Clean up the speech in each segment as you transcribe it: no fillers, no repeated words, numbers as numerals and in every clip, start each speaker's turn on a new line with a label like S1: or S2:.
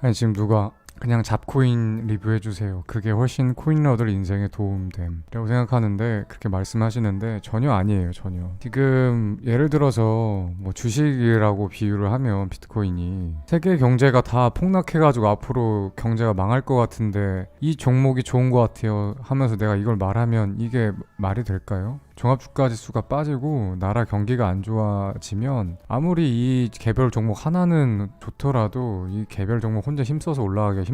S1: 아니 지금 누가 그냥 잡코인 리뷰해주세요. 그게 훨씬 코인러들 인생에 도움됨 라고 생각하는데 그렇게 말씀하시는데 전혀 아니에요. 전혀. 지금 예를 들어서 뭐 주식이라고 비유를 하면 비트코인이 세계 경제가 다 폭락해가지고 앞으로 경제가 망할 것 같은데 이 종목이 좋은 것 같아요 하면서 내가 이걸 말하면 이게 말이 될까요? 종합주가지수가 빠지고 나라 경기가 안 좋아지면 아무리 이 개별 종목 하나는 좋더라도 이 개별 종목 혼자 힘써서 올라가기가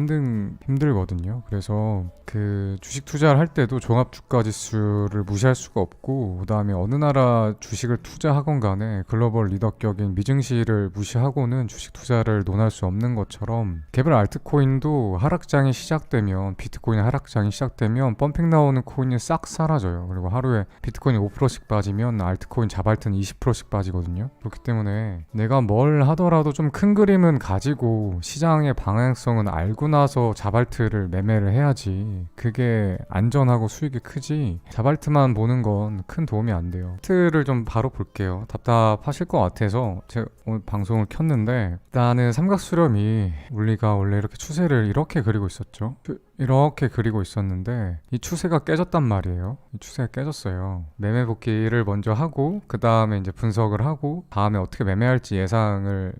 S1: 힘들거든요. 그래서 그 주식 투자를 할 때도 종합주가지수를 무시할 수가 없고, 그 다음에 어느 나라 주식을 투자하건 간에 글로벌 리더격인 미증시를 무시하고는 주식 투자를 논할 수 없는 것처럼, 개별 알트코인도 하락장이 시작되면, 비트코인 하락장이 시작되면 펌핑 나오는 코인이 싹 사라져요. 그리고 하루에 비트코인이 5%씩 빠지면 알트코인 자발트는 20%씩 빠지거든요. 그렇기 때문에 내가 뭘 하더라도 좀 큰 그림은 가지고 시장의 방향성은 알고 나서 자발트를 매매를 해야지 그게 안전하고 수익이 크지, 자발트만 보는 건 큰 도움이 안 돼요. 차트를 좀 바로 볼게요. 답답하실 것 같아서 제가 오늘 방송을 켰는데, 일단은 삼각수렴이 우리가 원래 이렇게 추세를 이렇게 그리고 있었죠. 이렇게 그리고 있었는데 이 추세가 깨졌단 말이에요. 이 추세가 깨졌어요. 매매 복귀를 먼저 하고 그 다음에 이제 분석을 하고 다음에 어떻게 매매할지 예상을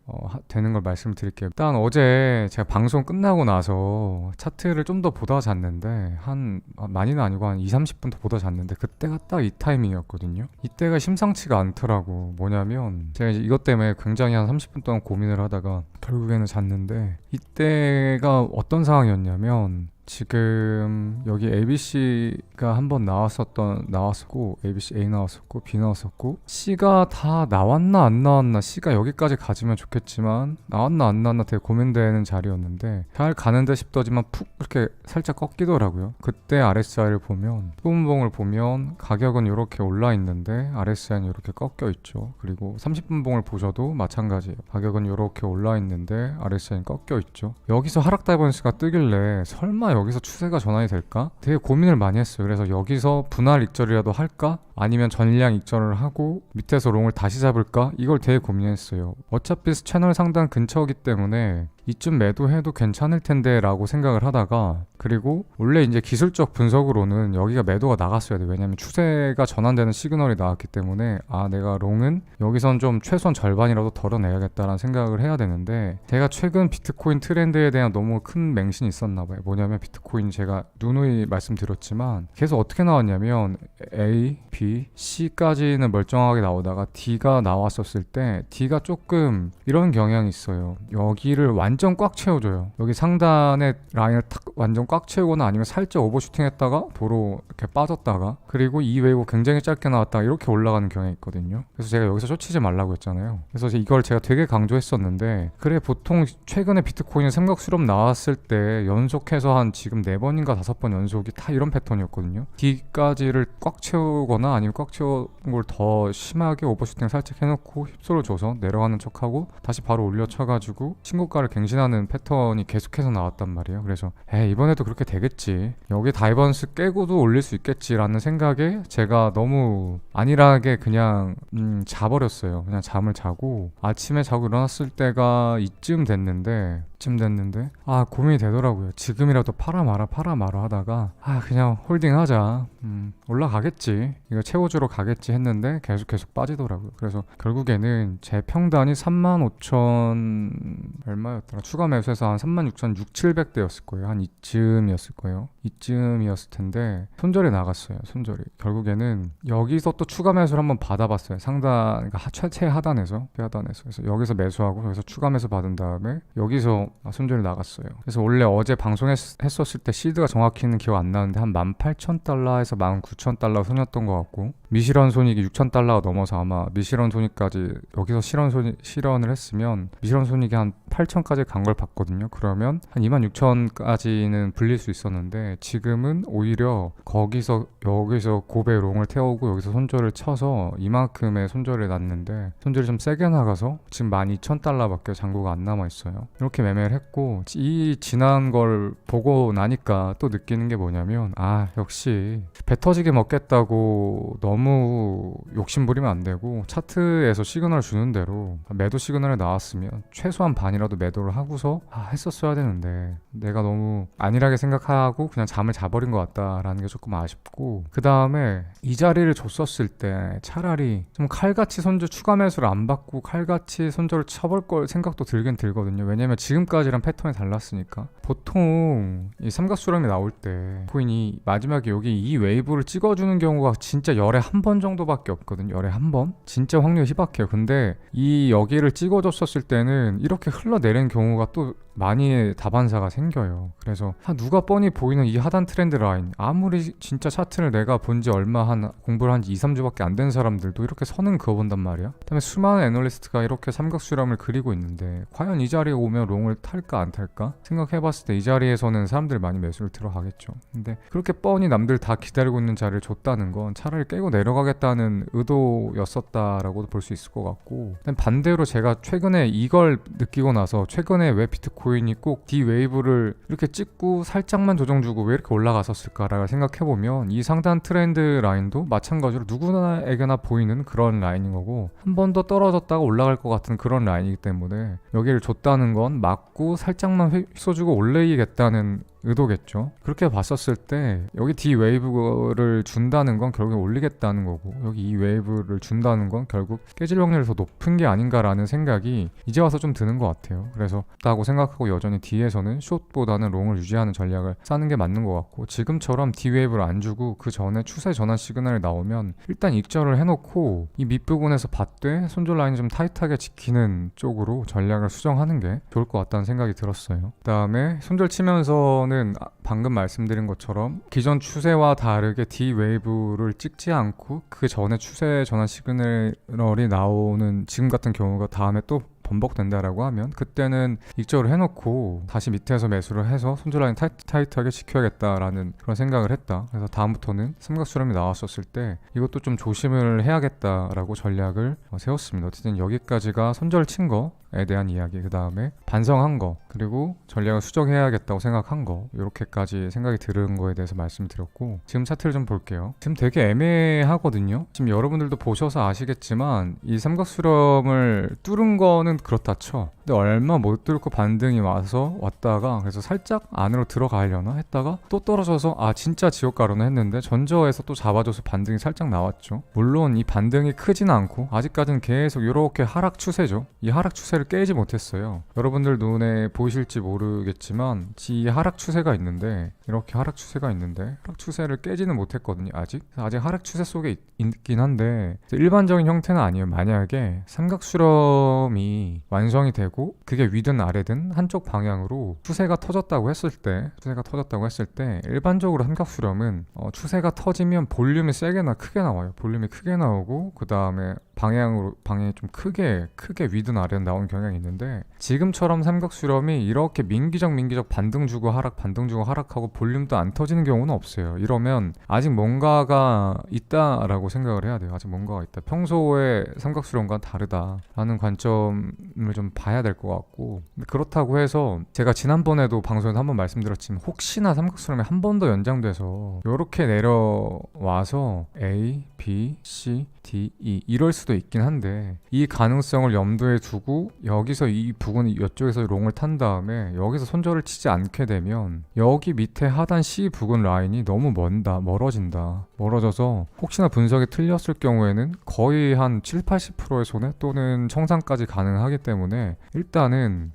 S1: 되는 걸 말씀드릴게요. 일단 어제 제가 방송 끝나고 나서 차트를 좀 더 보다 잤는데 많이는 아니고 한 2, 30분 더 보다 잤는데 그때가 딱 이 타이밍이었거든요. 이때가 심상치가 않더라고. 뭐냐면 제가 이제 이것 때문에 굉장히 한 30분 동안 고민을 하다가 결국에는 잤는데, 이때가 어떤 상황이었냐면 지금 여기 ABC가 한번 나왔었고 ABC A 나왔었고 B 나왔었고 C가 다 나왔나 안 나왔나, C가 여기까지 가지면 좋겠지만 나왔나 안 나왔나 되게 고민되는 자리였는데 잘 가는데 싶더지만 푹 이렇게 살짝 꺾이더라고요. 그때 RSI를 보면, 소분봉을 보면 가격은 이렇게 올라 있는데 RSI는 이렇게 꺾여 있죠. 그리고 30분봉을 보셔도 마찬가지예요. 가격은 이렇게 올라 있는데 RSI는 꺾여 있죠. 여기서 하락 다이버스가 뜨길래 설마 여기서 추세가 전환이 될까? 되게 고민을 많이 했어요. 그래서 여기서 분할 익절이라도 할까? 아니면 전량 익절을 하고 밑에서 롱을 다시 잡을까? 이걸 되게 고민했어요. 어차피 채널 상단 근처이기 때문에 이쯤 매도해도 괜찮을 텐데 라고 생각을 하다가, 그리고 원래 이제 기술적 분석으로는 여기가 매도가 나갔어야 돼. 왜냐면 추세가 전환되는 시그널이 나왔기 때문에 내가 롱은 여기선 좀 최소한 절반이라도 덜어내야겠다라는 생각을 해야 되는데, 제가 최근 비트코인 트렌드에 대한 너무 큰 맹신이 있었나 봐요. 뭐냐면 비트코인 제가 누누이 말씀드렸지만 계속 어떻게 나왔냐면 A, B, C까지는 멀쩡하게 나오다가 D가 나왔었을 때 D가 조금 이런 경향이 있어요. 여기를 완전 꽉 채워줘요. 여기 상단의 라인을 탁 완전 꽉 채우거나 아니면 살짝 오버슈팅 했다가 도로 이렇게 빠졌다가, 그리고 이 웨이브 굉장히 짧게 나왔다가 이렇게 올라가는 경향이 있거든요. 그래서 제가 여기서 쫓치지 말라고 했잖아요. 그래서 이걸 제가 되게 강조했었는데, 그래 보통 최근에 비트코인 삼각수렴 나왔을 때 연속해서 한 지금 4번인가 5번 연속이 다 이런 패턴이었거든요. D까지를 꽉 채우거나 아니면 꽉 채운 걸 더 심하게 오버슈팅 살짝 해놓고 힙소를 줘서 내려가는 척하고 다시 바로 올려쳐가지고 신고가를 갱신하는 패턴이 계속해서 나왔단 말이에요. 그래서 이번에도 그렇게 되겠지, 여기 다이버스 깨고도 올릴 수 있겠지라는 생각에 제가 너무 안일하게 그냥 자버렸어요. 그냥 잠을 자고 아침에 자고 일어났을 때가 이쯤 됐는데 고민이 되더라고요. 지금이라도 팔아 말아 하다가 그냥 홀딩하자, 올라가겠지, 이거 채워주러 가겠지 했는데 계속 빠지더라고요. 그래서 결국에는 제 평단이 35,000 얼마였더라, 추가 매수해서 한 36,600~700대였을 거예요. 한 이쯤이었을 거예요. 이쯤이었을 텐데 손절이 나갔어요. 손절이. 결국에는 여기서 또 추가 매수를 한번 받아봤어요. 상단, 그러니까 최하단에서. 그래서 여기서 매수하고 여기서 추가 매수 받은 다음에 여기서 손절이 나갔어요. 그래서 원래 어제 방송했었을 때 시드가 정확히는 기억 안 나는데 한 18,000달러에서 19,000달러 선이었던 것 같고, 미실현 손익이 6,000달러가 넘어서 아마 미실현 손익까지 여기서 실현을 했으면 미실현 손익이 한 8,000까지 간 걸 봤거든요. 그러면 한 26,000까지는 불릴 수 있었는데 지금은 오히려 여기서 고배 롱을 태우고 여기서 손절을 쳐서 이만큼의 손절이 났는데, 손절이 좀 세게 나가서 지금 12,000달러밖에 잔고가 안 남아있어요. 이렇게 매매를 구매를 했고, 이 지난 걸 보고 나니까 또 느끼는 게 뭐냐면, 아 역시 배 터지게 먹겠다고 너무 욕심부리면 안 되고, 차트에서 시그널 주는 대로 매도 시그널이 나왔으면 최소한 반이라도 매도를 하고서 했었어야 되는데, 내가 너무 안일하게 생각하고 그냥 잠을 자버린 것 같다라는 게 조금 아쉽고, 그 다음에 이 자리를 줬었을 때 차라리 좀 칼같이 손절 추가 매수를 안 받고 칼같이 손절을 쳐볼 걸 생각도 들긴 들거든요. 왜냐면 지금까지랑 패턴이 달랐으니까. 보통 이 삼각수렴이 나올 때 코인이 마지막에 여기 이 웨이브를 찍어주는 경우가 진짜 열에 한 번 정도밖에 없거든요. 열에 한 번? 진짜 확률이 희박해요. 근데 이 여기를 찍어줬었을 때는 이렇게 흘러내리는 경우가 또 많이 다반사가 생겨요. 그래서 누가 뻔히 보이는 이 하단 트렌드 라인, 아무리 진짜 차트를 내가 본 지 얼마 공부를 한 지 2, 3주밖에 안 된 사람들도 이렇게 선은 그어본단 말이야. 그다음에 수많은 애널리스트가 이렇게 삼각수렴을 그리고 있는데 과연 이 자리에 오면 롱을 탈까 안 탈까 생각해봤을 때 이 자리에서는 사람들이 많이 매수를 들어가겠죠. 근데 그렇게 뻔히 남들 다 기다리고 있는 자리를 줬다는 건 차라리 깨고 내려가겠다는 의도였었다라고도 볼 수 있을 것 같고, 반대로 제가 최근에 이걸 느끼고 나서 최근에 왜 비트코인이 꼭 D 웨이브를 이렇게 찍고 살짝만 조정 주고 왜 이렇게 올라갔었을까라고 생각해보면, 이 상단 트렌드 라인도 마찬가지로 누구나에게나 보이는 그런 라인인 거고, 한 번 더 떨어졌다가 올라갈 것 같은 그런 라인이기 때문에 여기를 줬다는 건 맞고 살짝만 휘소주고 올리겠다는 의도겠죠. 그렇게 봤었을 때 여기 D 웨이브를 준다는 건 결국 올리겠다는 거고, 여기 이 웨이브를 준다는 건 결국 깨질 확률이 더 높은 게 아닌가라는 생각이 이제 와서 좀 드는 것 같아요. 그래서 그렇다고 생각하고 여전히 D에서는 숏보다는 롱을 유지하는 전략을 짜는 게 맞는 것 같고, 지금처럼 D 웨이브를 안 주고 그 전에 추세 전환 시그널이 나오면 일단 익절을 해놓고 이 밑부분에서 받되 손절 라인을 좀 타이트하게 지키는 쪽으로 전략을 수정하는 게 좋을 것 같다는 생각이 들었어요. 그 다음에 손절 치면서는 방금 말씀드린 것처럼 기존 추세와 다르게 D 웨이브를 찍지 않고 그 전에 추세 전환 시그널이 나오는 지금 같은 경우가 다음에 또 번복된다라고 하면 그때는 익절을 해놓고 다시 밑에서 매수를 해서 손절 라인 타이트하게 지켜야겠다라는 그런 생각을 했다. 그래서 다음부터는 삼각수렴이 나왔었을 때 이것도 좀 조심을 해야겠다라고 전략을 세웠습니다. 어쨌든 여기까지가 손절 친 거에 대한 이야기, 그 다음에 반성한 거, 그리고 전략을 수정해야겠다고 생각한 거, 이렇게까지 생각이 들은 거에 대해서 말씀드렸고, 지금 차트를 좀 볼게요. 지금 되게 애매하거든요. 지금 여러분들도 보셔서 아시겠지만 이 삼각수렴을 뚫은 거는 그렇다 쳐. 근데 얼마 못 뚫고 반등이 왔다가 그래서 살짝 안으로 들어가려나 했다가 또 떨어져서 진짜 지옥 가려나 했는데 전저에서 또 잡아줘서 반등이 살짝 나왔죠. 물론 이 반등이 크진 않고 아직까지는 계속 이렇게 하락 추세죠. 이 하락 추세를 깨지 못했어요. 여러분들 눈에 보이실지 모르겠지만 이 하락 추세가 있는데, 이렇게 하락 추세가 있는데 하락 추세를 깨지는 못했거든요. 아직 하락 추세 속에 있긴 한데 일반적인 형태는 아니에요. 만약에 삼각수렴이 완성이 되고 그게 위든 아래든 한쪽 방향으로 추세가 터졌다고 했을 때 일반적으로 삼각수렴은 추세가 터지면 볼륨이 세게나 크게 나와요. 볼륨이 크게 나오고 그 다음에 방향이 좀 크게 위든 아래든 나오는 경향이 있는데, 지금처럼 삼각수렴이 이렇게 민기적 반등 주고 하락하고 볼륨도 안 터지는 경우는 없어요. 이러면 아직 뭔가가 있다라고 생각을 해야 돼요. 아직 뭔가가 있다. 평소에 삼각수렴과 다르다라는 관점을 좀 봐야 될 것 같고, 그렇다고 해서 제가 지난번에도 방송에서 한번 말씀드렸지만 혹시나 삼각수렴이 한 번 더 연장돼서 이렇게 내려와서 A, B, C, D, E 이럴 수도 있긴 한데, 이 가능성을 염두에 두고 여기서 이 부분 이쪽에서 롱을 탄 다음에 여기서 손절을 치지 않게 되면 여기 밑에 하단 C 부근 라인이 너무 멀어져서 혹시나 분석이 틀렸을 경우에는 거의 한 7-80%의 손해 또는 청산까지 가능하기 때문에 일단은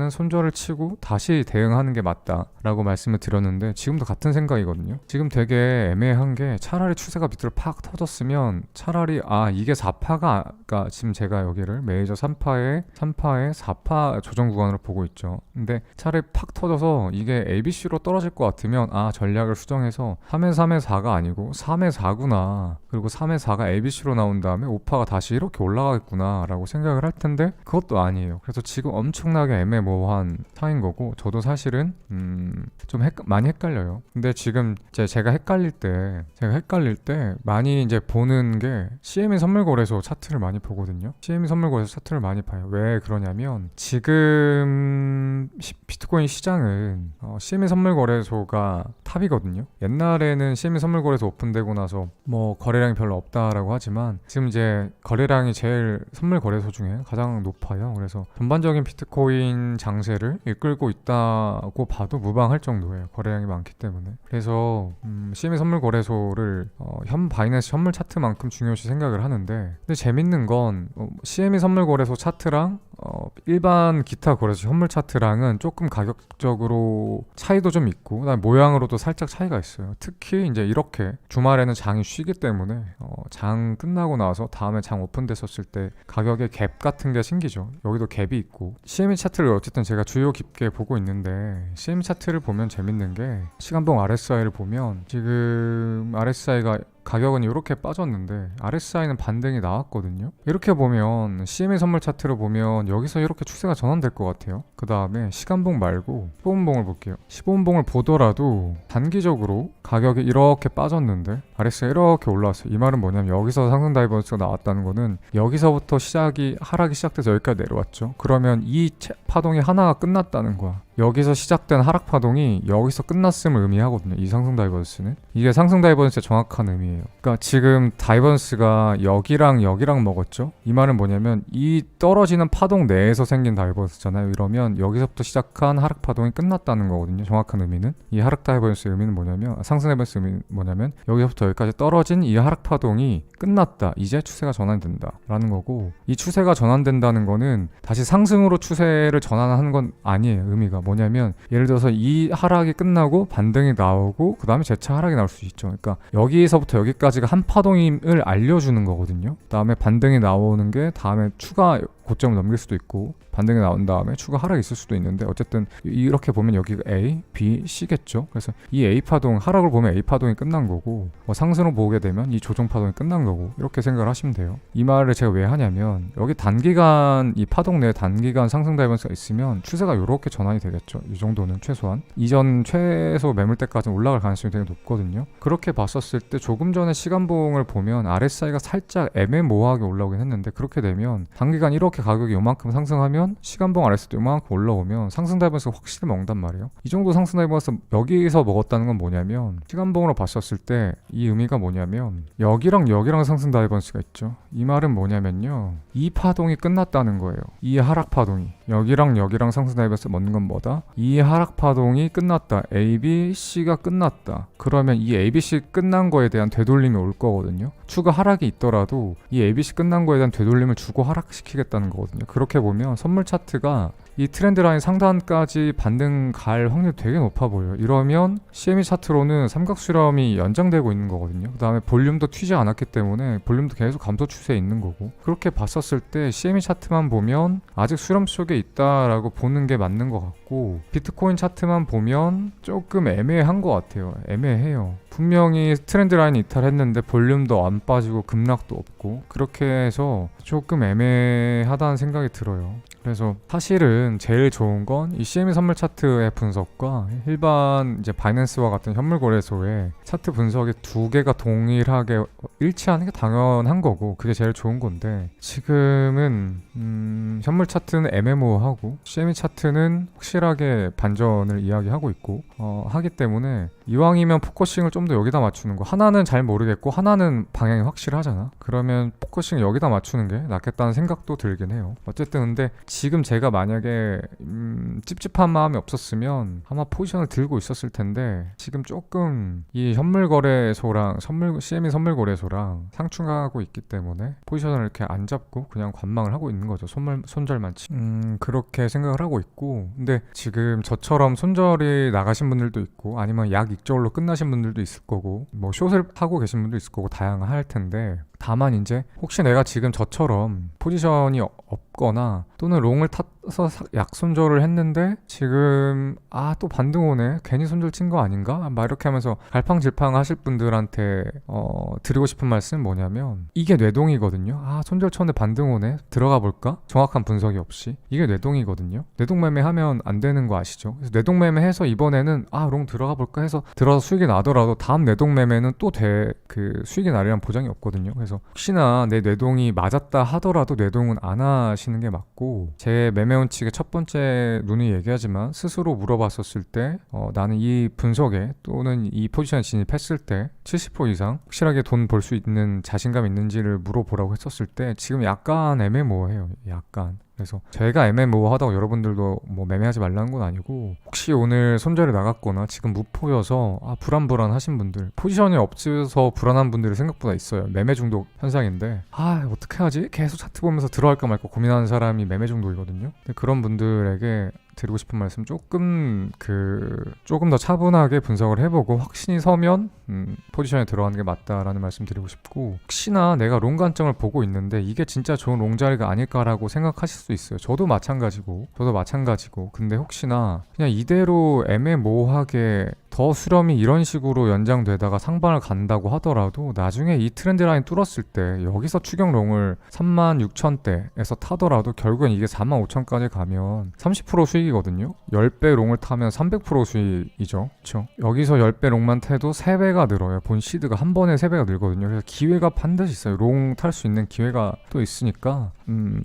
S1: 손절을 치고 다시 대응하는 게 맞다라고 말씀을 드렸는데, 지금도 같은 생각이거든요. 지금 되게 애매한 게, 차라리 추세가 밑으로 팍 터졌으면 차라리 이게 4파가 지금 제가 여기를 메이저 3파에 4파 조정 구간으로 보고 있죠. 근데 차라리 팍 터져서 이게 ABC로 떨어질 것 같으면 전략을 수정해서 3에 3에 4가 아니고 3에 4구나, 그리고 3에 4가 ABC로 나온 다음에 5파가 다시 이렇게 올라가겠구나 라고 생각을 할 텐데 그것도 아니에요. 그래서 지금 엄청나게 애매모호한 차인 거고, 저도 사실은 좀 많이 헷갈려요. 근데 지금 제가 헷갈릴 때 많이 이제 보는 게 CME 선물거래소 거래소 차트를 많이 보거든요. CME 선물 거래소 차트를 많이 봐요. 왜 그러냐면 지금 비트코인 시장은 CME 선물 거래소가 탑이거든요. 옛날에는 CME 선물 거래소 오픈되고 나서 뭐 거래량이 별로 없다라고 하지만 지금 이제 거래량이 제일 선물 거래소 중에 가장 높아요. 그래서 전반적인 비트코인 장세를 이끌고 있다고 봐도 무방할 정도예요. 거래량이 많기 때문에. 그래서 CME 선물 거래소를 바이낸스 선물 차트만큼 중요시 생각을 하는데, 근데 재밌는 건 CME 선물 거래소 차트랑 일반 기타 거래소 선물 차트랑은 조금 가격적으로 차이도 좀 있고, 그다음에 모양으로도 살짝 차이가 있어요. 특히 이제 이렇게 주말에는 장이 쉬기 때문에 장 끝나고 나서 다음에 장 오픈됐었을 때 가격의 갭 같은 게 생기죠. 여기도 갭이 있고, CME 차트를 어쨌든 제가 주요 깊게 보고 있는데, CME 차트를 보면 재밌는 게 시간봉 RSI를 보면 지금 RSI가 가격은 이렇게 빠졌는데 RSI는 반등이 나왔거든요. 이렇게 보면 CME 선물 차트를 보면 여기서 이렇게 추세가 전환될 것 같아요. 그 다음에 시간봉 말고 15분봉을 볼게요. 15분봉을 보더라도 단기적으로 가격이 이렇게 빠졌는데 RSI 이렇게 올라왔어요. 이 말은 뭐냐면 여기서 상승 다이버스가 나왔다는 거는 여기서부터 하락이 시작돼서 여기까지 내려왔죠. 그러면 이 파동이 하나가 끝났다는 거야. 여기서 시작된 하락 파동이 여기서 끝났음을 의미하거든요. 이 상승 다이버스는. 이게 상승 다이버스의 정확한 의미예요. 그러니까 지금 다이버스가 여기랑 여기랑 먹었죠. 이 말은 뭐냐면 이 떨어지는 파동 내에서 생긴 다이버스잖아요. 이러면 여기서부터 시작한 하락 파동이 끝났다는 거거든요. 정확한 의미는. 이 하락 다이버스의 의미는 뭐냐면, 상승 다이버스의 의미는 뭐냐면 여기서부터 여기까지 떨어진 이 하락 파동이 끝났다. 이제 추세가 전환된다 라는 거고, 이 추세가 전환된다는 거는 다시 상승으로 추세를 전환하는 건 아니에요. 의미가 뭐냐면 예를 들어서 이 하락이 끝나고 반등이 나오고 그 다음에 재차 하락이 나올 수 있죠. 그러니까 여기서부터 여기까지가 한 파동임을 알려주는 거거든요. 그 다음에 반등이 나오는 게 다음에 추가 고점을 넘길 수도 있고, 반등이 나온 다음에 추가 하락이 있을 수도 있는데, 어쨌든 이렇게 보면 여기가 A, B, C겠죠. 그래서 이 A 파동, 하락을 보면 A 파동이 끝난 거고, 상승으로 보게 되면 이 조정 파동이 끝난 거고, 이렇게 생각을 하시면 돼요. 이 말을 제가 왜 하냐면 여기 단기간 이 파동 내에 단기간 상승 다이버스가 있으면 추세가 이렇게 전환이 되겠죠. 이 정도는 최소한 이전 최소 매물대까지는 올라갈 가능성이 되게 높거든요. 그렇게 봤었을 때 조금 전에 시간봉을 보면 RSI가 살짝 애매모호하게 올라오긴 했는데, 그렇게 되면 단기간 이렇게 가격이 요만큼 상승하면 시간봉 RSI도 요만큼 올라오면 상승 다이버스가 확실히 먹는단 말이에요. 이 정도 상승 다이버스 여기서 먹었다는 건 뭐냐면, 시간봉으로 봤었을 때 이 의미가 뭐냐면 여기랑 여기랑 상승 다이버스가 있죠. 이 말은 뭐냐면요, 이 파동이 끝났다는 거예요. 이 하락 파동이 여기랑 여기랑 상승 다이버스 먹는 건 뭐다? 이 하락 파동이 끝났다. A, B, C가 끝났다. 그러면 이 A, B, C 끝난 거에 대한 되돌림이 올 거거든요. 추가 하락이 있더라도 이 A, B, C 끝난 거에 대한 되돌림을 주고 하락시키겠다는 거거든요. 그렇게 보면 선물 차트가 이 트렌드 라인 상단까지 반등 갈 확률이 되게 높아 보여요. 이러면 CME 차트로는 삼각수렴이 연장되고 있는 거거든요. 그 다음에 볼륨도 튀지 않았기 때문에 볼륨도 계속 감소 추세에 있는 거고, 그렇게 봤었을 때 CME 차트만 보면 아직 수렴 속에 있다라고 보는 게 맞는 것 같고, 비트코인 차트만 보면 조금 애매한 것 같아요. 애매해요. 분명히 트렌드 라인이 이탈했는데 볼륨도 안 빠지고 급락도 없고, 그렇게 해서 조금 애매하다는 생각이 들어요. 그래서 사실은 제일 좋은 건 이 CME 선물 차트의 분석과 일반 이제 바이낸스와 같은 현물 거래소의 차트 분석이 두 개가 동일하게 일치하는 게 당연한 거고, 그게 제일 좋은 건데, 지금은 현물 차트는 애매모호하고 CME 차트는 확실하게 반전을 이야기하고 있고 하기 때문에 이왕이면 포커싱을 좀 더 여기다 맞추는 거, 하나는 잘 모르겠고 하나는 방향이 확실하잖아. 그러면 포커싱 여기다 맞추는 게 낫겠다는 생각도 들긴 해요. 어쨌든 근데 지금 제가 만약에 찝찝한 마음이 없었으면 아마 포지션을 들고 있었을 텐데, 지금 조금 이 현물 거래소랑 CME 선물 거래소랑 상충하고 있기 때문에 포지션을 이렇게 안 잡고 그냥 관망을 하고 있는 거죠. 손절만 그렇게 생각을 하고 있고, 근데 지금 저처럼 손절이 나가신 분들도 있고 아니면 약 익절로 끝나신 분들도 있을 거고, 뭐 숏을 하고 계신 분도 있을 거고 다양할 텐데, 다만 이제 혹시 내가 지금 저처럼 포지션이 높거나 또는 롱을 타서 약손절을 했는데 지금 또 반등 오네, 괜히 손절 친 거 아닌가 막 이렇게 하면서 갈팡질팡 하실 분들한테 드리고 싶은 말씀은 뭐냐면, 이게 뇌동이거든요. 손절 쳤는데 반등 오네, 들어가 볼까? 정확한 분석이 없이. 이게 뇌동이거든요. 뇌동매매 하면 안 되는 거 아시죠? 그래서 뇌동매매 해서 이번에는 롱 들어가 볼까 해서 들어서 수익이 나더라도 다음 뇌동매매는 또 그 수익이 나리란 보장이 없거든요. 그래서 혹시나 내 뇌동이 맞았다 하더라도 뇌동은 안 하시는 게 맞고, 제 매매 원칙의 첫 번째 누누이 얘기하지만 스스로 물어봤었을 때 나는 이 분석에 또는 이 포지션에 진입했을 때 70% 이상 확실하게 돈 벌 수 있는 자신감 있는지를 물어보라고 했었을 때 지금 약간 애매모호해요. 약간. 그래서 제가 애매모호하다고 여러분들도 뭐 매매하지 말라는 건 아니고, 혹시 오늘 손절이 나갔거나 지금 무포여서 불안하신 분들, 포지션이 없어서 불안한 분들이 생각보다 있어요. 매매 중독 현상인데 어떻게 하지? 계속 차트 보면서 들어갈까 말까 고민하는 사람이 매매 중독이거든요. 근데 그런 분들에게 드리고 싶은 말씀, 조금 더 차분하게 분석을 해보고 확신이 서면 포지션에 들어가는 게 맞다라는 말씀 드리고 싶고, 혹시나 내가 롱 관점을 보고 있는데 이게 진짜 좋은 롱 자리가 아닐까라고 생각하실 수 있어요. 저도 마찬가지고 근데 혹시나 그냥 이대로 애매모호하게 더 수렴이 이런 식으로 연장되다가 상방을 간다고 하더라도 나중에 이 트렌드 라인 뚫었을 때 여기서 추격 롱을 36,000대에서 타더라도 결국엔 이게 45,000까지 가면 30% 수익이거든요. 10배 롱을 타면 300% 수익이죠. 그렇죠? 여기서 10배 롱만 태도 3배가 늘어요. 본 시드가 한 번에 3배가 늘거든요. 그래서 기회가 반드시 있어요. 롱 탈 수 있는 기회가 또 있으니까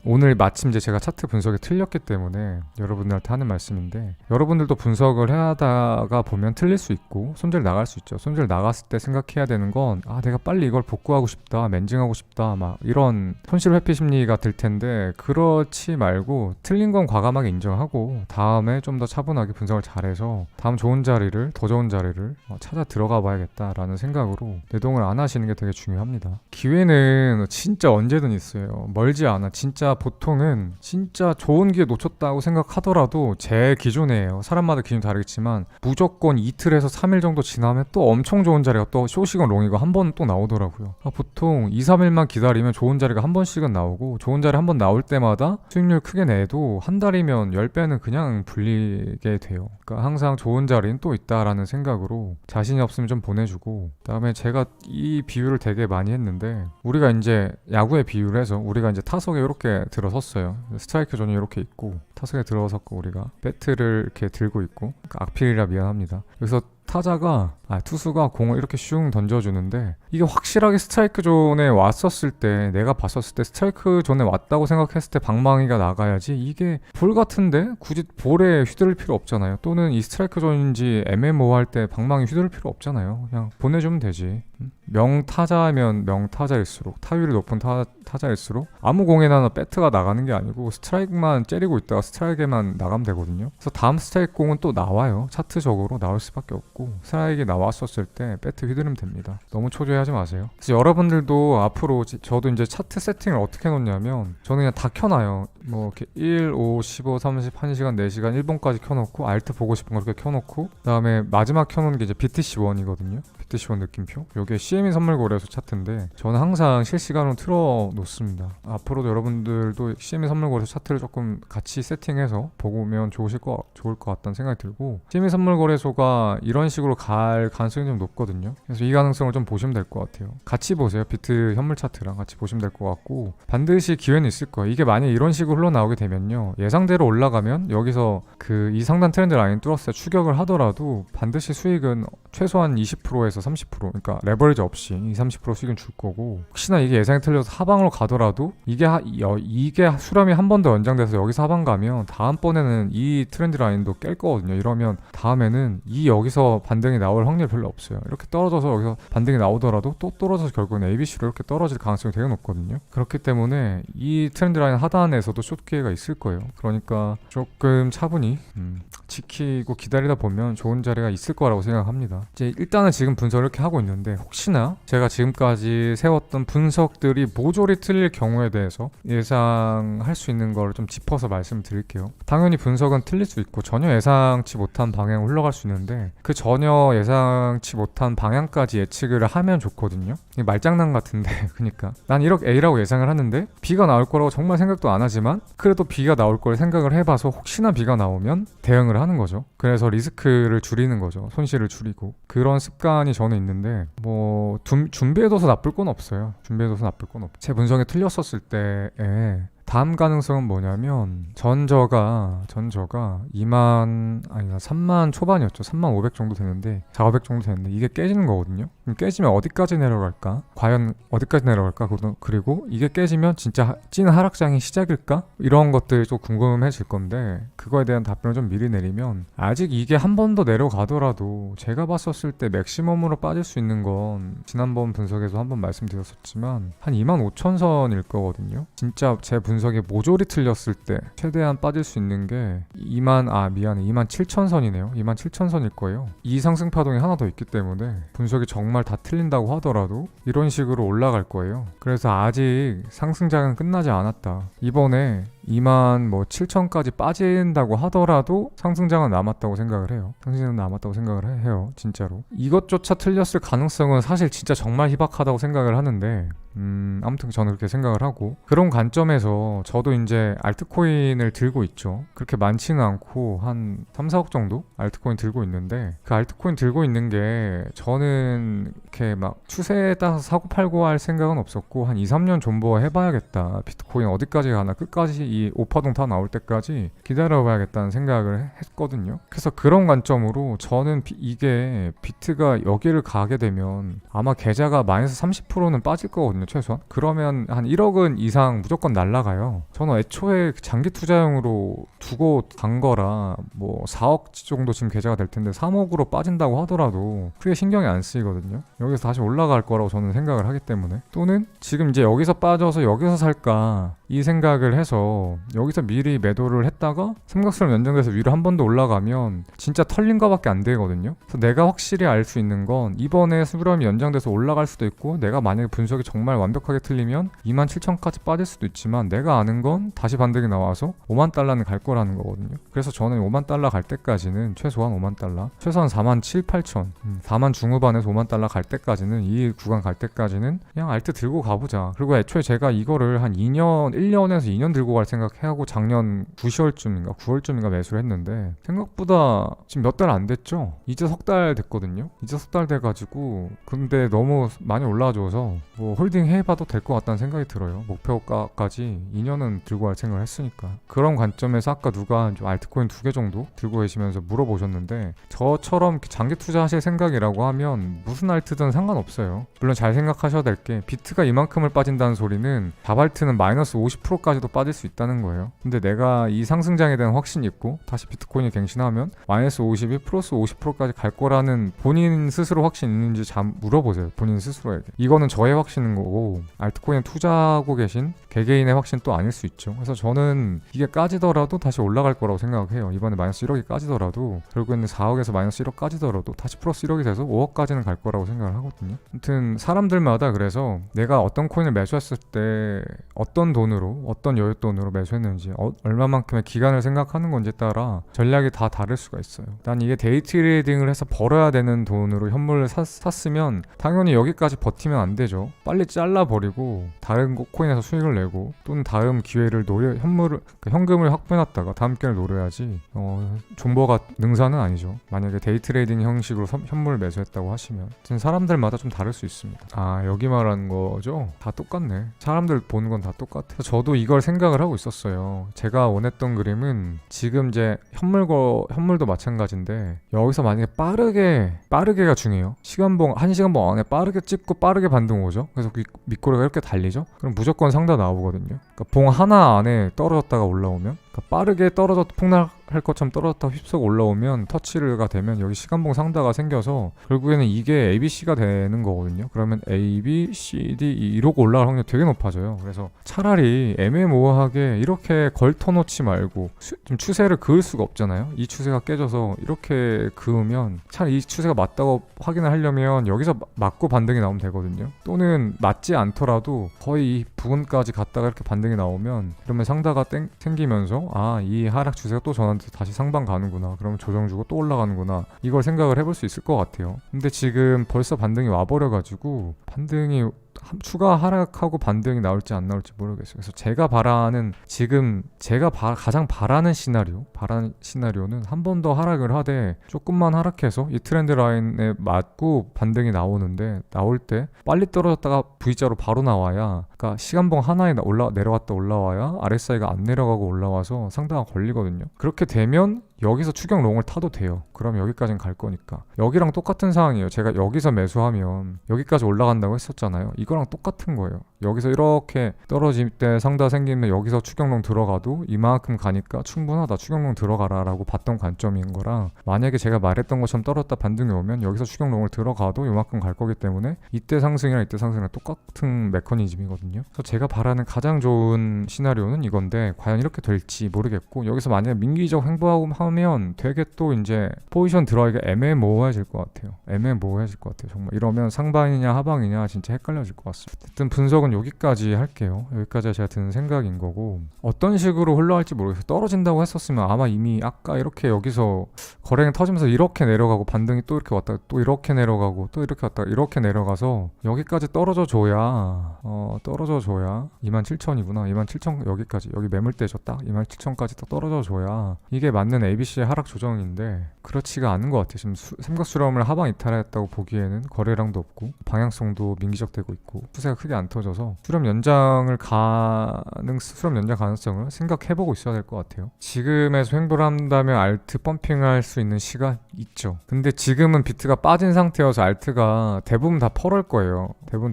S1: 오늘 마침 제가 차트 분석이 틀렸기 때문에 여러분들한테 하는 말씀인데, 여러분들도 분석을 하다가 보면 틀릴 수 있고 손절 나갈 수 있죠. 손절 나갔을 때 생각해야 되는 건 내가 빨리 이걸 복구하고 싶다, 멘징하고 싶다, 막 이런 손실 회피 심리가 들 텐데, 그렇지 말고 틀린 건 과감하게 인정하고 다음에 좀 더 차분하게 분석을 잘해서 다음 더 좋은 자리를 찾아 들어가 봐야겠다라는 생각으로 내동을 안 하시는 게 되게 중요합니다. 기회는 진짜 언제든 있어요. 멀지 않아. 진짜 보통은 진짜 좋은 기회 놓쳤다고 생각하더라도, 제 기준이에요. 사람마다 기준이 다르겠지만 무조건 이틀에서 3일 정도 지나면 또 엄청 좋은 자리가 또 쇼시건 롱이고 한 번 또 나오더라고요. 보통 2, 3일만 기다리면 좋은 자리가 한 번씩은 나오고, 좋은 자리 한 번 나올 때마다 수익률 크게 내도 한 달이면 10배는 그냥 불리게 돼요. 그러니까 항상 좋은 자리는 또 있다라는 생각으로 자신이 없으면 좀 보내주고, 그다음에 제가 이 비유를 되게 많이 했는데, 우리가 이제 야구에 비유를 해서 우리가 이제 타석에 이렇게 들어섰어요. 스트라이크 존이 이렇게 있고 타석에 들어섰고 우리가 배트를 이렇게 들고 있고, 악필이라 미안합니다. 여기서 투수가 공을 이렇게 슝 던져주는데, 이게 확실하게 스트라이크 존에 왔었을 때, 내가 봤었을 때 스트라이크 존에 왔다고 생각했을 때 방망이가 나가야지, 이게 볼 같은데 굳이 볼에 휘두를 필요 없잖아요. 또는 이 스트라이크 존인지 애매모호할 때 방망이 휘두를 필요 없잖아요. 그냥 보내주면 되지. 명타자면 명타자일수록, 타율이 높은 타자일수록 아무 공에나 배트가 나가는 게 아니고 스트라이크만 째리고 있다가 스트라이크에만 나가면 되거든요. 그래서 다음 스트라이크 공은 또 나와요. 차트적으로 나올 수밖에 없고, 스트라이크가 나왔었을 때 배트 휘두르면 됩니다. 너무 초조해하지 마세요. 그래서 여러분들도 앞으로, 저도 이제 차트 세팅을 어떻게 해놓냐면, 저는 그냥 다 켜놔요. 이렇게 1, 5, 15, 30, 1시간, 4시간, 1분까지 켜놓고, 알트 보고 싶은 거 이렇게 켜놓고, 그 다음에 마지막 켜놓은 게 이제 BTC1이거든요. BTC1 느낌표. 요게 CME 선물거래소 차트인데, 저는 항상 실시간으로 틀어 놓습니다. 앞으로도 여러분들도 CME 선물거래소 차트를 조금 같이 세팅해서 보면 좋을 것 같다는 생각이 들고, CME 선물거래소가 이런 식으로 갈 가능성이 좀 높거든요. 그래서 이 가능성을 좀 보시면 될 것 같아요. 같이 보세요. 비트 현물 차트랑 같이 보시면 될 것 같고, 반드시 기회는 있을 거예요. 이게 만약 이런 식으로 흘러나오게 되면요, 예상대로 올라가면 여기서 이 상단 트렌드 라인 뚫었을 때 추격을 하더라도 반드시 수익은 최소한 20%에서 30%, 그러니까 레버리지 없이 20-30% 수익은 줄 거고, 혹시나 이게 예상이 틀려서 하방으로 가더라도 이게 수렴이 한 번 더 연장돼서 여기서 하방 가면 다음번에는 이 트렌드 라인도 깰 거거든요. 이러면 다음에는 여기서 반등이 나올 확률이 별로 없어요. 이렇게 떨어져서 여기서 반등이 나오더라도 또 떨어져서 결국은 ABC로 이렇게 떨어질 가능성이 되게 높거든요. 그렇기 때문에 이 트렌드 라인 하단에서도 숏 기회가 있을 거예요. 그러니까 조금 차분히 지키고 기다리다 보면 좋은 자리가 있을 거라고 생각합니다. 이제 일단은 지금 분석을 이렇게 하고 있는데 혹시나 제가 지금까지 세웠던 분석들이 모조리 틀릴 경우에 대해서 예상할 수 있는 걸 좀 짚어서 말씀드릴게요. 당연히 분석은 틀릴 수 있고 전혀 예상치 못한 방향으로 흘러갈 수 있는데 그 전혀 예상치 못한 방향까지 예측을 하면 좋거든요. 이게 말장난 같은데 그러니까 난 1억 A라고 예상을 하는데 B가 나올 거라고 정말 생각도 안 하지만 그래도 B가 나올 걸 생각을 해봐서 혹시나 B가 나오면 대응을 하는 거죠. 그래서 리스크를 줄이는 거죠. 손실을 줄이고. 그런 습관이 저는 있는데 뭐 준비해둬서 나쁠 건 없어요. 준비해둬서 나쁠 건 없죠. 제 분석이 틀렸었을 때에 다음 가능성은 뭐냐면 전저가 3만 초반이었죠. 3만 500 정도 되는데 4,500 정도 되는데 이게 깨지는 거거든요. 그럼 깨지면 어디까지 내려갈까? 과연 어디까지 내려갈까? 그리고 이게 깨지면 진짜 찐 하락장이 시작일까? 이런 것들이 좀 궁금해질 건데 그거에 대한 답변을 좀 미리 내리면 아직 이게 한 번 더 내려가더라도 제가 봤었을 때 맥시멈으로 빠질 수 있는 건 지난번 분석에서 한번 말씀드렸었지만 한 25,000선일 거거든요. 진짜 제 분석이 모조리 틀렸을 때 최대한 빠질 수 있는 게 27,000선이네요. 27,000선일 거예요. 이 상승 파동이 하나 더 있기 때문에 분석이 정말 다 틀린다고 하더라도 이런 식으로 올라갈 거예요. 그래서 아직 상승장은 끝나지 않았다. 이번에 27,000까지 빠진다고 하더라도 상승장은 남았다고 생각을 해요. 상승장은 남았다고 생각을 해요. 진짜로. 이것조차 틀렸을 가능성은 사실 진짜 정말 희박하다고 생각을 하는데 아무튼 저는 그렇게 생각을 하고 그런 관점에서 저도 이제 알트코인을 들고 있죠. 그렇게 많지는 않고 한 3, 4억 정도 알트코인 들고 있는데 그 알트코인 들고 있는 게 저는 이렇게 막 추세에 따라서 사고 팔고 할 생각은 없었고 한 2, 3년 존버 해봐야겠다. 비트코인 어디까지 가나 끝까지 이 오파동 다 나올 때까지 기다려봐야겠다는 생각을 했거든요. 그래서 그런 관점으로 저는 이게 비트가 여기를 가게 되면 아마 계좌가 마이너스 30%는 빠질 거거든요. 최소한. 그러면 한 1억은 이상 무조건 날라가요. 저는 애초에 장기 투자용으로 두고 간 거라 뭐 4억 정도 지금 계좌가 될 텐데 3억으로 빠진다고 하더라도 크게 신경이 안 쓰이거든요. 여기서 다시 올라갈 거라고 저는 생각을 하기 때문에 또는 지금 이제 여기서 빠져서 여기서 살까 이 생각을 해서 여기서 미리 매도를 했다가 삼각수렴 연장돼서 위로 한 번 더 올라가면 진짜 털린 거밖에 안 되거든요. 그래서 내가 확실히 알 수 있는 건 이번에 수렴이 연장돼서 올라갈 수도 있고 내가 만약에 분석이 정말 완벽하게 틀리면 27,000까지 빠질 수도 있지만 내가 아는 건 다시 반등이 나와서 5만 달러는 갈 거라는 거거든요. 그래서 저는 5만 달러 갈 때까지는 최소한 5만 달러 최소한 4만 7, 8천 4만 중후반에서 5만 달러 갈 때까지는 이 구간 갈 때까지는 그냥 알트 들고 가보자. 그리고 애초에 제가 이거를 한 1년에서 2년 들고 갈 생각하고 작년 9월쯤인가 매수를 했는데 생각보다 지금 몇 달 안 됐죠? 이제 석 달 됐거든요. 이제 석 달 돼가지고 근데 너무 많이 올라와줘서 뭐 홀딩 해봐도 될 것 같다는 생각이 들어요. 목표가까지 2년은 들고 갈 생각을 했으니까. 그런 관점에서 아까 누가 좀 알트코인 2개 정도 들고 계시면서 물어보셨는데 저처럼 장기 투자하실 생각이라고 하면 무슨 알트든 상관없어요. 물론 잘 생각하셔야 될 게 비트가 이만큼을 빠진다는 소리는 자발트는 마이너스 50%까지도 빠질 수 있다는 거예요. 근데 내가 이 상승장에 대한 확신이 있고 다시 비트코인이 갱신하면 마이너스 50이 플러스 50%까지 갈 거라는 본인 스스로 확신 있는지 잘 물어보세요. 본인 스스로에게. 이거는 저의 확신인 거고 알트코인에 투자하고 계신 개개인의 확신 또 아닐 수 있죠. 그래서 저는 이게 까지더라도 다시 올라갈 거라고 생각해요. 이번에 마이너스 1억이 까지더라도 결국에는 4억에서 마이너스 1억 까지더라도 다시 플러스 1억이 돼서 5억까지는 갈 거라고 생각을 하거든요. 아무튼 사람들마다 그래서 내가 어떤 코인을 매수했을 때 어떤 돈으로 어떤 여윳돈으로 매수했는지 얼마만큼의 기간을 생각하는 건지에 따라 전략이 다 다를 수가 있어요. 난 이게 데이 트레이딩을 해서 벌어야 되는 돈으로 현물을 샀으면 당연히 여기까지 버티면 안 되죠. 빨리 잘라버리고 다른 코인에서 수익을 내고 또는 다음 기회를 현금을 확보해놨다가 다음 기회를 노려야지 존버가 능사는 아니죠. 만약에 데이 트레이딩 형식으로 현물을 매수했다고 하시면 사람들마다 좀 다를 수 있습니다. 아 여기 말하는 거죠? 다 똑같네. 사람들 보는 건 다 똑같아. 저도 이걸 생각을 하고 있었어요. 제가 원했던 그림은 지금 이제 현물도 마찬가지인데 여기서 만약에 빠르게가 중요해요. 1시간봉 안에 빠르게 찍고 빠르게 반등 오죠. 그래서 밑꼬리가 이렇게 달리죠. 그럼 무조건 상단 나오거든요. 그러니까 봉 하나 안에 떨어졌다가 올라오면 그러니까 빠르게 떨어져 할 것처럼 떨어졌다가 휩쓸고 올라오면 터치가 되면 여기 시간봉 상다가 생겨서 결국에는 이게 ABC가 되는 거거든요. 그러면 A, B, C, D 이러고 올라갈 확률이 되게 높아져요. 그래서 차라리 애매모호하게 이렇게 걸터놓지 말고 좀 추세를 그을 수가 없잖아요. 이 추세가 깨져서 이렇게 그으면 차라리 이 추세가 맞다고 확인을 하려면 여기서 맞고 반등이 나오면 되거든요. 또는 맞지 않더라도 거의 이 부근까지 갔다가 이렇게 반등이 나오면 그러면 상다가 생기면서 이 하락 추세가 또 전환돼서 다시 상방 가는구나. 그러면 조정 주고 또 올라가는구나. 이걸 생각을 해볼 수 있을 것 같아요. 근데 지금 벌써 반등이 와버려가지고 반등이 추가 하락하고 반등이 나올지 안 나올지 모르겠어요. 그래서 제가 바라는 지금 제가 가장 바라는 시나리오는 한 번 더 하락을 하되 조금만 하락해서 이 트렌드 라인에 맞고 반등이 나올 때 빨리 떨어졌다가 V자로 바로 나와야, 그러니까 시간봉 하나에 내려갔다 올라와야 RSI가 안 내려가고 올라와서 상당히 걸리거든요. 그렇게 되면 여기서 추격 롱을 타도 돼요. 그럼 여기까지는 갈 거니까. 여기랑 똑같은 상황이에요. 제가 여기서 매수하면 여기까지 올라간다고 했었잖아요. 이거랑 똑같은 거예요. 여기서 이렇게 떨어질 때 상다 생기면 여기서 추격롱 들어가도 이만큼 가니까 충분하다. 추격롱 들어가라 라고 봤던 관점인 거랑, 만약에 제가 말했던 것처럼 떨어졌다 반등이 오면 여기서 추격롱을 들어가도 이만큼 갈 거기 때문에 이때 상승이랑 똑같은 메커니즘이거든요. 그래서 제가 바라는 가장 좋은 시나리오는 이건데 과연 이렇게 될지 모르겠고, 여기서 만약에 민기적 행보하고 하면 되게 또 이제 포지션 들어가기가 애매모호해질 것 같아요. 정말 이러면 상방이냐 하방이냐 진짜 헷갈려질 것 같습니다. 어쨌든 분석은 여기까지 할게요. 여기까지가 제가 드는 생각인 거고, 어떤 식으로 흘러갈지 모르겠어요. 떨어진다고 했었으면 아마 이미 아까 이렇게 여기서 거래가 터지면서 이렇게 내려가고 반등이 또 이렇게 왔다가 또 이렇게 내려가고 또 이렇게 왔다가 이렇게 내려가서 여기까지 떨어져줘야 27,000이구나. 27,000 여기까지, 여기 매물대죠. 딱 27,000까지 또 떨어져줘야 이게 맞는 ABC의 하락 조정인데 그렇지가 않은 것 같아요. 지금 삼각수렴을 하방 이탈했다고 보기에는 거래량도 없고 방향성도 민기적되고 있고 추세가 크게 안 터져서 수렴 연장 가능성을 생각해보고 있어야 될 것 같아요. 지금에서 횡보를 한다면 알트 펌핑할 수 있는 시간 있죠. 근데 지금은 비트가 빠진 상태여서 알트가 대부분 다 펄을 거예요. 그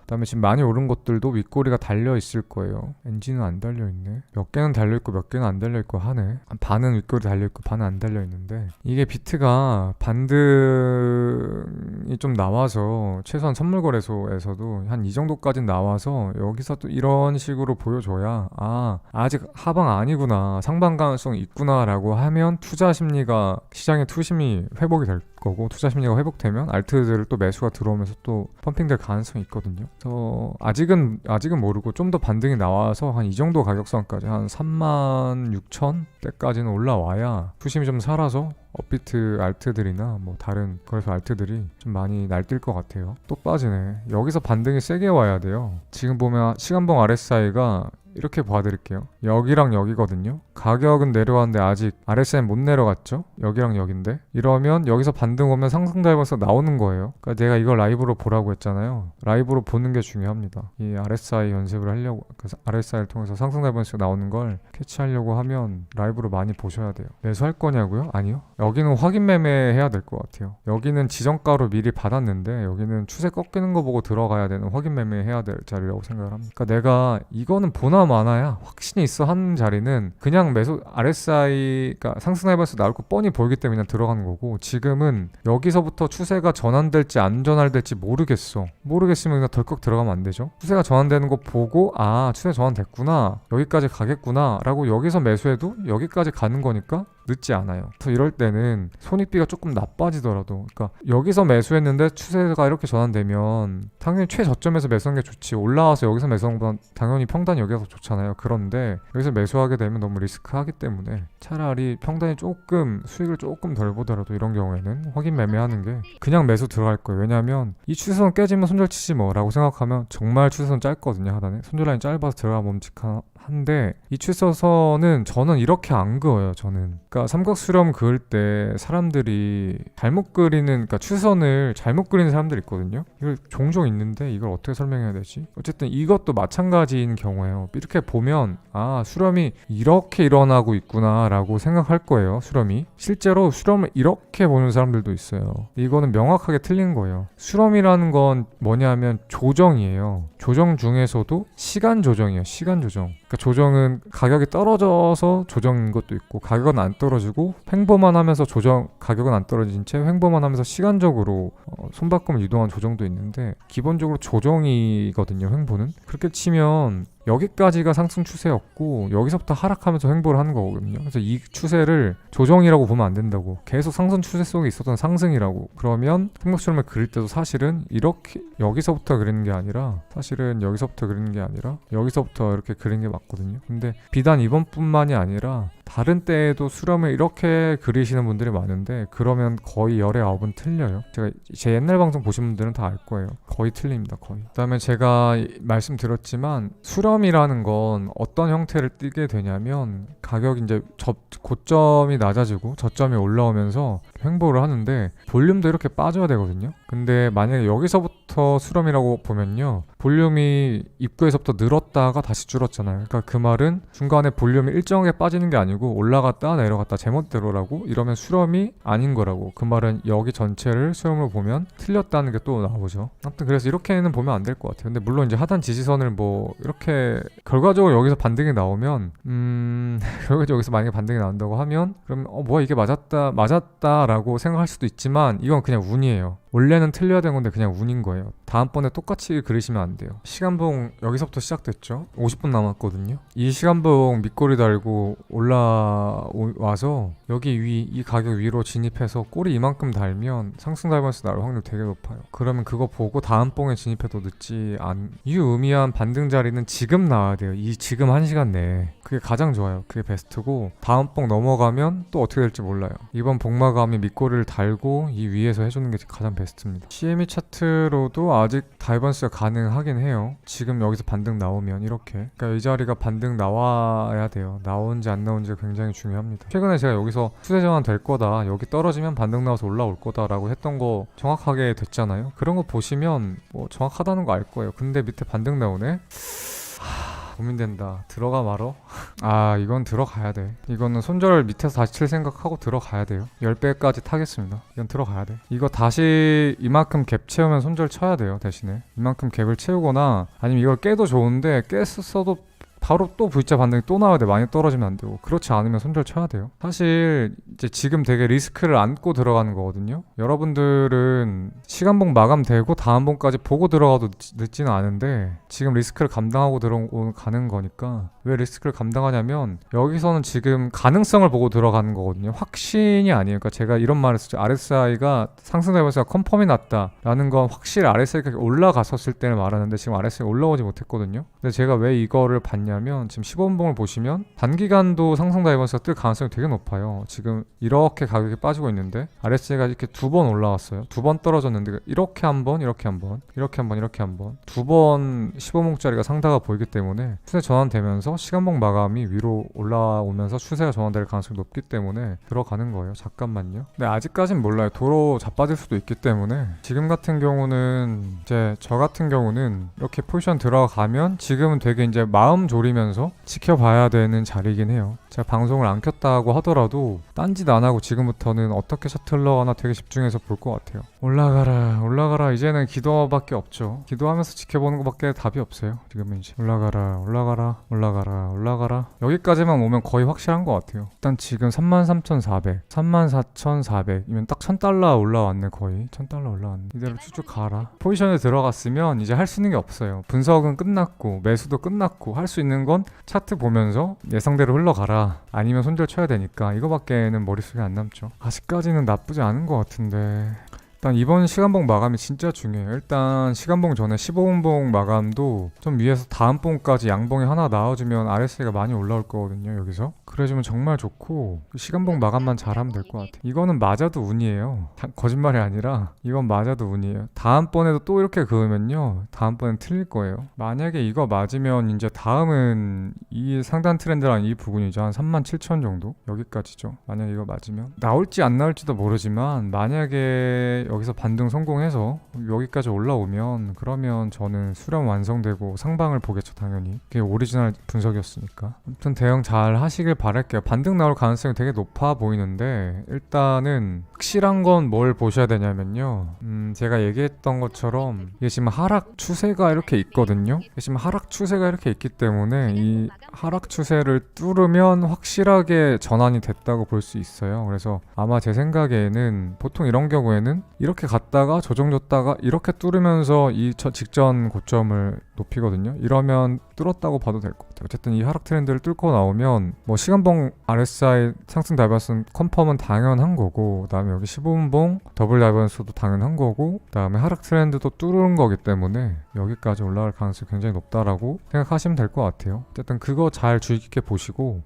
S1: 다음에 지금 많이 오른 것들도 윗꼬리가 달려있을 거예요. 엔진은 안 달려있네. 몇 개는 달려있고 몇 개는 안 달려있고 하네. 반은 윗꼬리 달려있고 반은 안 달려있는데, 이게 비트가 반등이 좀 나와서 최소한 선물거래소에서도 한 이 정도까지 나와서 여기서 또 이런 식으로 보여줘야 아직 하방 아니구나, 상방 가능성이 있구나 라고 하면 시장의 투심이 회복이 될 거고, 투자 심리가 회복되면 알트들을 또 매수가 들어오면서 또 펌핑될 가능성이 있거든요. 그래서 아직은 모르고 좀 더 반등이 나와서 한 이 정도 가격선까지 한 36,000대까지는 올라와야 투심이 좀 살아서 업비트 알트들이나 뭐 다른 거래소 알트들이 좀 많이 날뛸 것 같아요. 또 빠지네. 여기서 반등이 세게 와야 돼요. 지금 보면 시간봉 RSI가 이렇게 봐드릴게요. 여기랑 여기거든요. 가격은 내려왔는데 아직 RSI는 못 내려갔죠. 여기랑 여긴데 이러면 여기서 반등 오면 상승 드라이버에서 나오는 거예요. 그러니까 내가 이걸 라이브로 보라고 했잖아요. 라이브로 보는 게 중요합니다. 이 RSI 연습을 하려고, 그래서 RSI를 통해서 상승 드라이버에서 나오는 걸 캐치하려고 하면 라이브로 많이 보셔야 돼요. 매수할 거냐고요? 아니요. 여기는 확인 매매 해야 될 것 같아요. 여기는 지정가로 미리 받았는데 여기는 추세 꺾이는 거 보고 들어가야 되는, 확인 매매 해야 될 자리라고 생각을 합니다. 그러니까 내가 이거는 보나 마나야 확신이 있어 하는 자리는 그냥 매수 RSI가 상승 드라이버에서 나올 거 뻔히 보이기 때문에 그냥 들어가는 거고, 지금은 여기서부터 추세가 전환될지 안 전환될지 모르겠으면 그냥 덜컥 들어가면 안 되죠. 추세가 전환되는 거 보고 추세 전환됐구나, 여기까지 가겠구나 라고 여기서 매수해도 여기까지 가는 거니까 늦지 않아요. 그래서 이럴 때는 손익비가 조금 나빠지더라도, 그러니까 여기서 매수했는데 추세가 이렇게 전환되면 당연히 최저점에서 매수하는 게 좋지, 올라와서 여기서 매수하는 것보다 당연히 평단이 여기서 좋잖아요. 그런데 여기서 매수하게 되면 너무 리스크하기 때문에 차라리 평단이 수익을 조금 덜 보더라도 이런 경우에는 확인 매매하는 게 그냥 매수 들어갈 거예요. 왜냐하면 이 추세선 깨지면 손절 치지 뭐 라고 생각하면 정말 추세선 짧거든요. 하단에 손절 라인 짧아서 들어가면 멈직한데 이 추세선은 저는 이렇게 안 그어요. 그러니까 삼각수렴 그을 때 사람들이 잘못 그리는, 그러니까 추선을 잘못 그리는 사람들 있거든요. 이걸 종종 있는데 이걸 어떻게 설명해야 되지? 어쨌든 이것도 마찬가지인 경우에요. 이렇게 보면 아, 수렴이 이렇게 일어나고 있구나 라고 생각할 거예요. 수렴이 실제로 수렴을 이렇게 보는 사람들도 있어요. 이거는 명확하게 틀린 거예요. 수렴이라는 건 뭐냐면 조정이에요. 조정 중에서도 시간 조정이에요. 시간 조정. 그러니까 조정은 가격이 떨어져서 조정인 것도 있고, 가격은 안 떨어지고 횡보만 하면서 가격은 안 떨어진 채 횡보만 하면서 시간적으로 손바꿈을 유도한 조정도 있는데, 기본적으로 조정이거든요. 횡보는. 그렇게 치면 여기까지가 상승 추세였고 여기서부터 하락하면서 횡보를 하는 거거든요. 그래서 이 추세를 조정이라고 보면 안 된다고, 계속 상승 추세 속에 있었던 상승이라고. 그러면 삼각수렴을 그릴 때도 사실은 이렇게 여기서부터 그리는 게 아니라, 여기서부터 이렇게 그리는 게 맞거든요. 근데 비단 이번뿐만이 아니라 다른 때에도 수렴을 이렇게 그리시는 분들이 많은데, 그러면 거의 열의 아홉은 틀려요. 제 옛날 방송 보신 분들은 다 알 거예요. 거의 틀립니다. 거의. 그다음에 제가 말씀드렸지만 수렴이라는 건 어떤 형태를 띠게 되냐면, 가격이 이제 고점이 낮아지고 저점이 올라오면서 횡보를 하는데 볼륨도 이렇게 빠져야 되거든요. 근데 만약에 여기서부터 수렴이라고 보면요, 볼륨이 입구에서부터 늘었다가 다시 줄었잖아요. 그러니까 그 말은 중간에 볼륨이 일정하게 빠지는 게 아니고 올라갔다 내려갔다 제멋대로라고, 이러면 수렴이 아닌 거라고. 그 말은 여기 전체를 수렴으로 보면 틀렸다는 게 또 나오죠. 아무튼 그래서 이렇게는 보면 안 될 것 같아요. 근데 물론 이제 하단 지지선을 뭐 이렇게 결과적으로 여기서 반등이 나오면 결과적으로 여기서 만약에 반등이 나온다고 하면, 그러면 뭐야 이게 맞았다라고 생각할 수도 있지만, 이건 그냥 운이에요. 원래는 틀려야 되는 건데 그냥 운인 거예요. 다음번에 똑같이 그리시면 안 돼요. 시간봉 여기서부터 시작됐죠. 50분 남았거든요. 이 시간봉 밑꼬리 달고 올라와서 여기 이 가격 위로 진입해서 꼬리 이만큼 달면 상승 달면서 나올 확률 되게 높아요. 그러면 그거 보고 다음 봉에 진입해도 늦지 않. 이 의미한 반등 자리는 지금 나와야 돼요. 지금 1시간 내에. 그게 가장 좋아요. 그게 베스트고, 다음 봉 넘어가면 또 어떻게 될지 몰라요. 이번 봉마감이 밑꼬리를 달고 이 위에서 해주는 게 가장 베스트입니다. CME 차트로도 아직 다이버스가 가능하긴 해요. 지금 여기서 반등 나오면 이렇게. 그러니까 이 자리가 반등 나와야 돼요. 나온지 안 나온지가 굉장히 중요합니다. 최근에 제가 여기서 추세 전환 될 거다, 여기 떨어지면 반등 나와서 올라올 거다라고 했던 거 정확하게 됐잖아요. 그런 거 보시면 뭐 정확하다는 거 알 거예요. 근데 밑에 반등 나오네? 고민된다. 들어가 말어? 이건 들어가야 돼. 이거는 손절 밑에서 다시 칠 생각하고 들어가야 돼요. 10배까지 타겠습니다. 이건 들어가야 돼. 이거 다시 이만큼 갭 채우면 손절 쳐야 돼요. 대신에 이만큼 갭을 채우거나, 아니면 이걸 깨도 좋은데 깼어도 바로 또 V자 반등이 또 나와야 돼. 많이 떨어지면 안 되고. 그렇지 않으면 손절 쳐야 돼요. 사실 이제 지금 되게 리스크를 안고 들어가는 거거든요. 여러분들은 시간봉 마감되고 다음 봉까지 보고 들어가도 늦지는 않은데, 지금 리스크를 감당하고 들어가는 거니까. 왜 리스크를 감당하냐면, 여기서는 지금 가능성을 보고 들어가는 거거든요. 확신이 아니에요. 그러니까 제가 이런 말을 했었죠. RSI가 상승되면서 컨펌이 났다라는 건 확실히 RSI가 올라갔었을 때는 말하는데, 지금 RSI 올라오지 못했거든요. 근데 제가 왜 이거를 봤냐면, 지금 15분봉을 보시면 단기간도 상승 다이버스가 뜰 가능성이 되게 높아요. 지금 이렇게 가격이 빠지고 있는데 RSI가 이렇게 2번 올라왔어요. 2번 떨어졌는데 이렇게 한 번, 이렇게 한 번, 이렇게 한 번, 이렇게 한 번, 2번 15분짜리가 상다가 보이기 때문에 추세 전환되면서 시간봉 마감이 위로 올라오면서 추세가 전환될 가능성이 높기 때문에 들어가는 거예요. 잠깐만요. 근데 아직까진 몰라요. 도로 자빠질 수도 있기 때문에. 지금 같은 경우는 저 같은 경우는 이렇게 포지션 들어가면 지금은 되게 이제 마음 졸이면서 지켜봐야 되는 자리이긴 해요. 제가 방송을 안 켰다고 하더라도 딴짓 안 하고 지금부터는 어떻게 차트 흘러가나 되게 집중해서 볼 것 같아요. 올라가라. 이제는 기도밖에 없죠. 기도하면서 지켜보는 것밖에 답이 없어요. 지금은 이제 올라가라. 여기까지만 오면 거의 확실한 것 같아요. 일단 지금 33,400, 34,400이면 딱 1,000달러 올라왔네. 거의 1,000달러 올라왔네. 이대로 쭉쭉 가라. 포지션에 들어갔으면 이제 할 수 있는 게 없어요. 분석은 끝났고 매수도 끝났고, 할 수 있는 건 차트 보면서 예상대로 흘러가라, 아니면 손절 쳐야 되니까 이거밖에는 머릿속에 안 남죠. 아직까지는 나쁘지 않은 것 같은데 일단 이번 시간봉 마감이 진짜 중요해요. 일단 시간봉 전에 15분봉 마감도 좀 위에서 다음 봉까지 양봉이 하나 나와주면 RSI가 많이 올라올 거거든요. 여기서 그래주면 정말 좋고 시간봉 마감만 잘하면 될 것 같아요. 이거는 맞아도 운이에요. 거짓말이 아니라 이건 맞아도 운이에요. 다음번에도 또 이렇게 그으면요, 다음번엔 틀릴 거예요. 만약에 이거 맞으면 이제 다음은 이 상단 트렌드랑 이 부분이죠. 한 37,000 정도? 여기까지죠. 만약에 이거 맞으면 나올지 안 나올지도 모르지만, 만약에 여기서 반등 성공해서 여기까지 올라오면 그러면 저는 수렴 완성되고 상방을 보겠죠. 당연히 그게 오리지널 분석이었으니까. 아무튼 대응 잘 하시길 바랄게요. 반등 나올 가능성이 되게 높아 보이는데, 일단은 확실한 건 뭘 보셔야 되냐면요, 제가 얘기했던 것처럼 이게 지금 하락 추세가 이렇게 있거든요. 지금 하락 추세가 이렇게 있기 때문에 이 하락 추세를 뚫으면 확실하게 전환이 됐다고 볼 수 있어요. 그래서 아마 제 생각에는 보통 이런 경우에는 이렇게 갔다가 조정줬다가 이렇게 뚫으면서 이 직전 고점을 높이거든요. 이러면 뚫었다고 봐도 될 것 같아요. 어쨌든 이 하락 트렌드를 뚫고 나오면 뭐 시간봉 RSI 상승 다이버슨 컨펌은 당연한 거고, 그 다음에 여기 15분봉 더블 다이버스도 당연한 거고, 그 다음에 하락 트렌드도 뚫은 거기 때문에 여기까지 올라갈 가능성이 굉장히 높다라고 생각하시면 될 것 같아요. 어쨌든 그거 잘 주의 깊게 보시고,